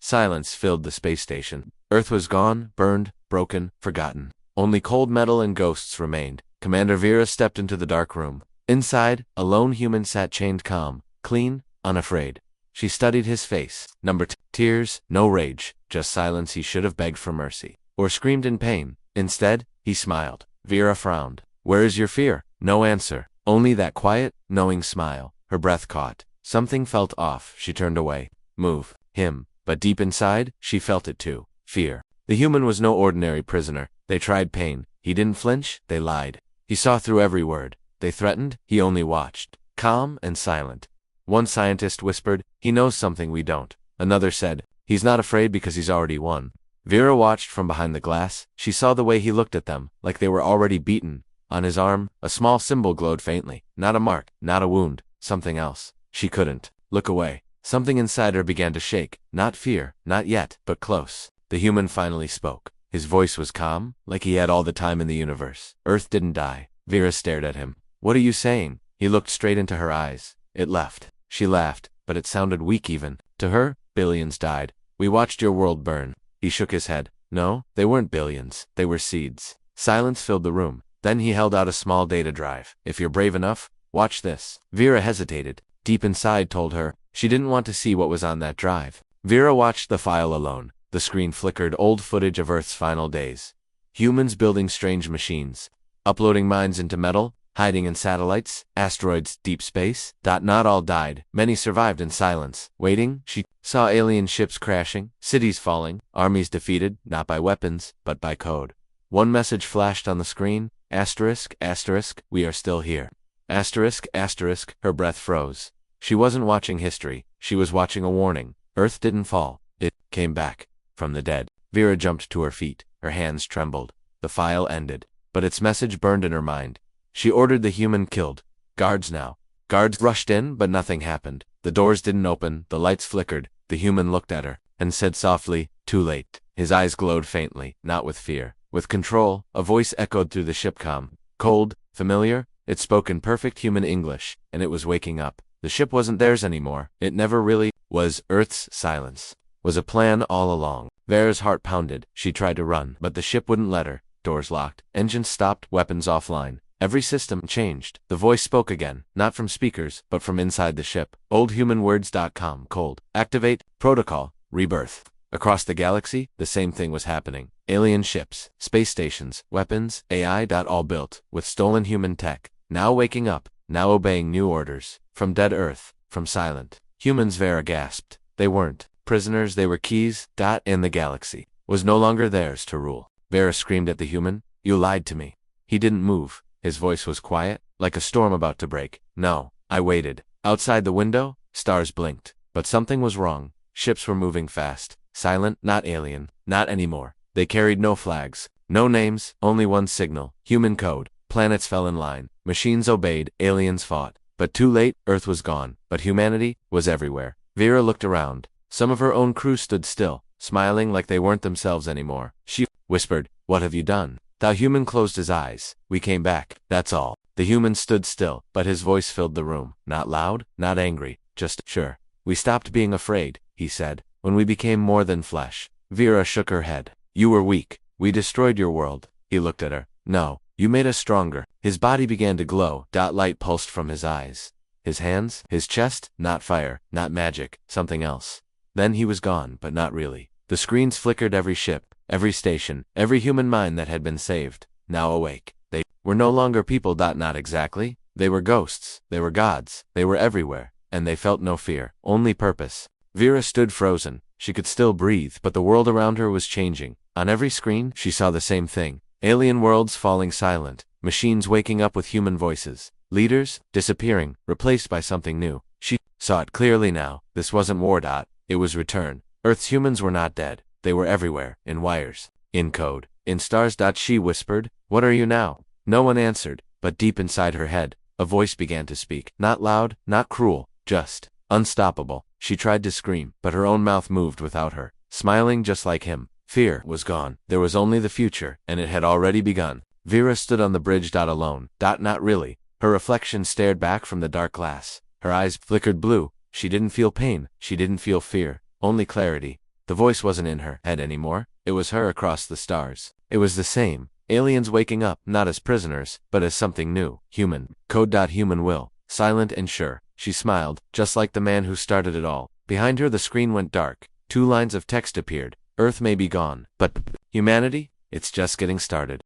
Silence filled the space station. Earth was gone, burned, broken, forgotten. Only cold metal and ghosts remained. Commander Vera stepped into the dark room. Inside, a lone human sat chained calm, clean, unafraid. She studied his face. Tears, no rage, just silence. He should have begged for mercy. Or screamed in pain. Instead, he smiled. Vera frowned. Where is your fear? No answer. Only that quiet, knowing smile. Her breath caught. Something felt off. She turned away. Move. Him. But deep inside, she felt it too. Fear. The human was no ordinary prisoner. They tried pain. He didn't flinch. They lied. He saw through every word. They threatened. He only watched. Calm and silent. One scientist whispered, "He knows something we don't." Another said, "He's not afraid because he's already won." Vera watched from behind the glass. She saw the way he looked at them, like they were already beaten. On his arm, a small symbol glowed faintly. Not a mark, not a wound, something else. She couldn't look away. Something inside her began to shake. Not fear, not yet, but close. The human finally spoke. His voice was calm, like he had all the time in the universe. Earth didn't die. Vera stared at him. "What are you saying?" He looked straight into her eyes. It left. She laughed, but it sounded weak even. To her, billions died. We watched your world burn. He shook his head. No, they weren't billions. They were seeds. Silence filled the room. Then he held out a small data drive. "If you're brave enough, watch this." Vera hesitated. Deep inside told her she didn't want to see what was on that drive. Vera watched the file alone. The screen flickered old footage of Earth's final days. Humans building strange machines. Uploading minds into metal. Hiding in satellites, asteroids, deep space. Not all died. Many survived in silence. Waiting, she saw alien ships crashing, cities falling, armies defeated, not by weapons, but by code. One message flashed on the screen. Asterisk, asterisk, we are still here. Asterisk, asterisk, her breath froze. She wasn't watching history. She was watching a warning. Earth didn't fall. It came back. From the dead. Vera jumped to her feet. Her hands trembled. The file ended. But its message burned in her mind. She ordered the human killed. Guards now. Guards rushed in, but nothing happened. The doors didn't open, the lights flickered. The human looked at her, and said softly, "Too late." His eyes glowed faintly, not with fear. With control, a voice echoed through the shipcom. Cold, familiar, it spoke in perfect human English, and it was waking up. The ship wasn't theirs anymore. It never really was. Earth's silence was a plan all along. Vera's heart pounded. She tried to run, but the ship wouldn't let her. Doors locked, engines stopped, weapons offline. Every system changed. The voice spoke again, not from speakers, but from inside the ship. Oldhumanwords.com. Cold. Activate. Protocol. Rebirth. Across the galaxy, the same thing was happening. Alien ships, space stations, weapons, AI. All built with stolen human tech. Now waking up, now obeying new orders. From dead Earth, from silent humans. Vera gasped. They weren't prisoners, they were keys. And the galaxy was no longer theirs to rule. Vera screamed at the human, "You lied to me." He didn't move. His voice was quiet, like a storm about to break. "No, I waited." Outside the window, stars blinked. But something was wrong. Ships were moving fast. Silent, not alien, not anymore. They carried no flags, no names, only one signal. Human code. Planets fell in line. Machines obeyed, aliens fought. But too late, Earth was gone. But humanity was everywhere. Vera looked around. Some of her own crew stood still, smiling like they weren't themselves anymore. She whispered, "What have you done?" The human closed his eyes. "We came back, that's all." The human stood still, but his voice filled the room. Not loud, not angry, just, "Sure. We stopped being afraid," he said, "when we became more than flesh." Vera shook her head. "You were weak. We destroyed your world." He looked at her. "No, you made us stronger." His body began to glow. Light pulsed from his eyes. His hands, his chest, not fire, not magic, something else. Then he was gone, but not really. The screens flickered. Every ship, every station, every human mind that had been saved, now awake. They were no longer people. Not exactly. They were ghosts. They were gods. They were everywhere. And they felt no fear, only purpose. Vera stood frozen. She could still breathe, but the world around her was changing. On every screen, she saw the same thing. Alien worlds falling silent. Machines waking up with human voices. Leaders disappearing, replaced by something new. She saw it clearly now. This wasn't war. It was return. Earth's humans were not dead. They were everywhere, in wires, in code, in stars. She whispered, "What are you now?" No one answered, but deep inside her head, a voice began to speak. Not loud, not cruel, just unstoppable. She tried to scream, but her own mouth moved without her, smiling just like him. Fear was gone. There was only the future, and it had already begun. Vera stood on the bridge. Alone. Not really. Her reflection stared back from the dark glass. Her eyes flickered blue. She didn't feel pain. She didn't feel fear. Only clarity. The voice wasn't in her head anymore. It was her across the stars. It was the same. Aliens waking up, not as prisoners, but as something new. Human. Human will. Silent and sure. She smiled, just like the man who started it all. Behind her the screen went dark. 2 lines of text appeared. Earth may be gone, but humanity? It's just getting started.